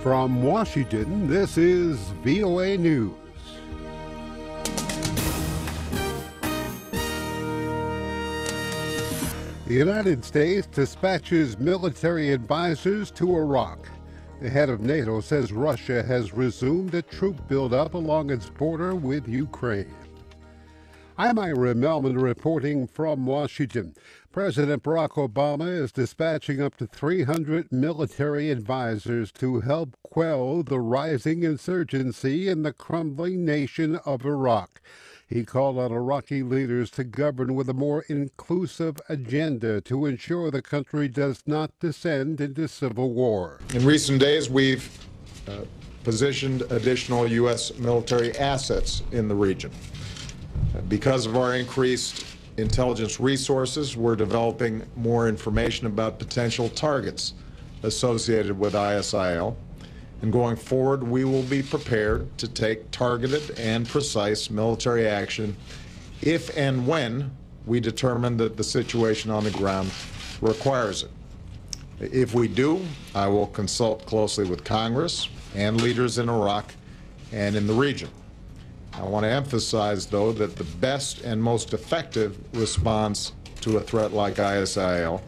From Washington, this is VOA News. The United States dispatches military advisors to Iraq. The head of NATO says Russia has resumed a troop buildup along its border with Ukraine. I'm Ira Mellman reporting from Washington. President Barack Obama is dispatching up to 300 military advisors to help quell the rising insurgency in the crumbling nation of Iraq. He called on Iraqi leaders to govern with a more inclusive agenda to ensure the country does not descend into civil war. In recent days, we've positioned additional U.S. military assets in the region. Because of our increased intelligence resources, we're developing more information about potential targets associated with ISIL. And going forward, we will be prepared to take targeted and precise military action if and when we determine that the situation on the ground requires it. If we do, I will consult closely with Congress and leaders in Iraq and in the region. I want to emphasize, though, that the best and most effective response to a threat like ISIL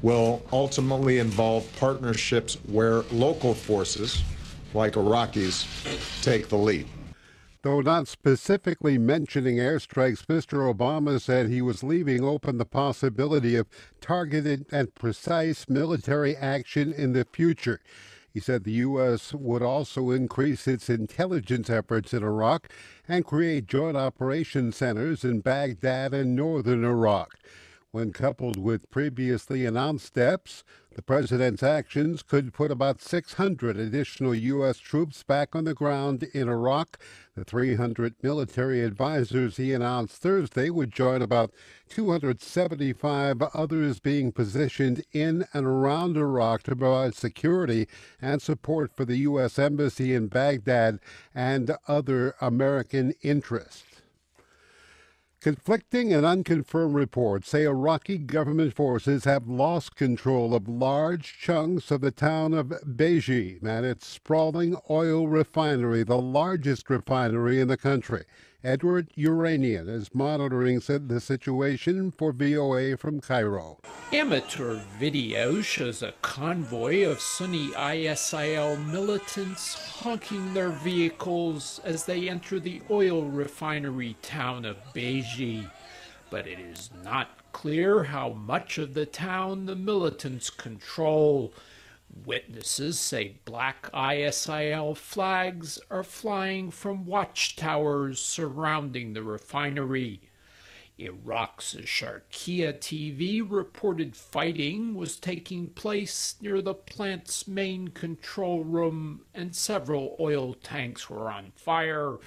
will ultimately involve partnerships where local forces, like Iraqis, take the lead. Though not specifically mentioning airstrikes, Mr. Obama said he was leaving open the possibility of targeted and precise military action in the future. He said the U.S. would also increase its intelligence efforts in Iraq and create joint operation centers in Baghdad and northern Iraq. When coupled with previously announced steps, the president's actions could put about 600 additional U.S. troops back on the ground in Iraq. The 300 military advisors he announced Thursday would join about 275 others being positioned in and around Iraq to provide security and support for the U.S. Embassy in Baghdad and other American interests. Conflicting and unconfirmed reports say Iraqi government forces have lost control of large chunks of the town of Beji and its sprawling oil refinery, the largest refinery in the country. Edward Uranian is monitoring the situation for VOA from Cairo. Amateur video shows a convoy of Sunni ISIL militants honking their vehicles as they enter the oil refinery town of Beji. But it is not clear how much of the town the militants control. Witnesses say black ISIL flags are flying from watchtowers surrounding the refinery. Iraq's Sharqiya TV reported fighting was taking place near the plant's main control room and several oil tanks were on fire.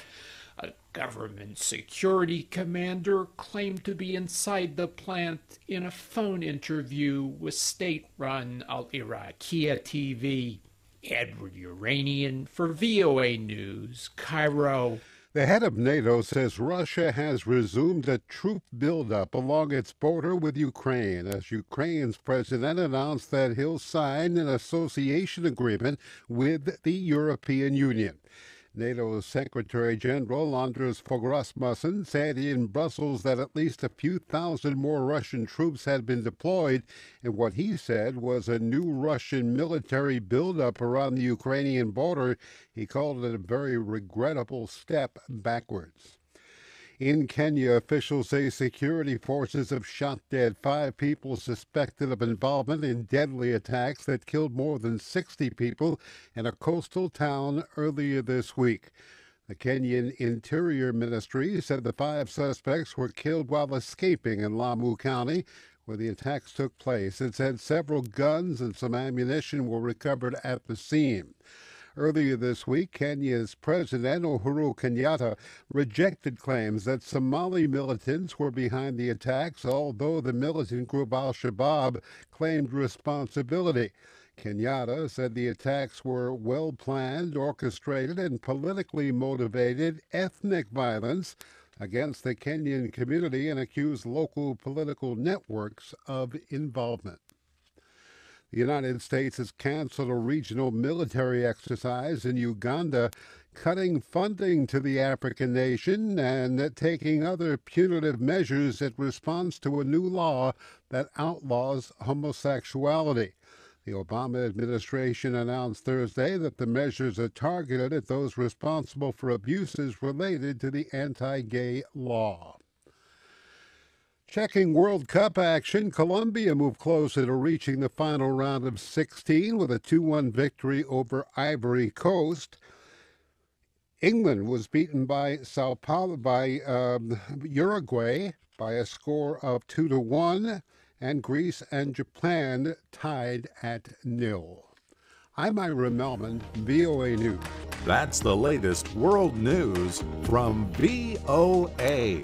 A government security commander claimed to be inside the plant in a phone interview with state-run Al-Iraqiyya TV. Edward Uranian for VOA News, Cairo. The head of NATO says Russia has resumed a troop buildup along its border with Ukraine as Ukraine's president announced that he'll sign an association agreement with the European Union. NATO's Secretary General Anders Fogh Rasmussen said in Brussels that at least a few thousand more Russian troops had been deployed in what he said was a new Russian military buildup around the Ukrainian border. He called it a very regrettable step backwards. In Kenya, officials say security forces have shot dead 5 people suspected of involvement in deadly attacks that killed more than 60 people in a coastal town earlier this week. The Kenyan Interior Ministry said the 5 suspects were killed while escaping in Lamu County, where the attacks took place. It said several guns and some ammunition were recovered at the scene. Earlier this week, Kenya's President Uhuru Kenyatta rejected claims that Somali militants were behind the attacks, although the militant group Al-Shabaab claimed responsibility. Kenyatta said the attacks were well-planned, orchestrated, and politically motivated ethnic violence against the Kenyan community and accused local political networks of involvement. The United States has canceled a regional military exercise in Uganda, cutting funding to the African nation and taking other punitive measures in response to a new law that outlaws homosexuality. The Obama administration announced Thursday that the measures are targeted at those responsible for abuses related to the anti-gay law. Checking World Cup action, Colombia moved closer to reaching the final round of 16 with a 2-1 victory over Ivory Coast. England was beaten by Uruguay by a score of 2-1, and Greece and Japan tied at 0. I'm Ira Mellman, VOA News. That's the latest world news from VOA.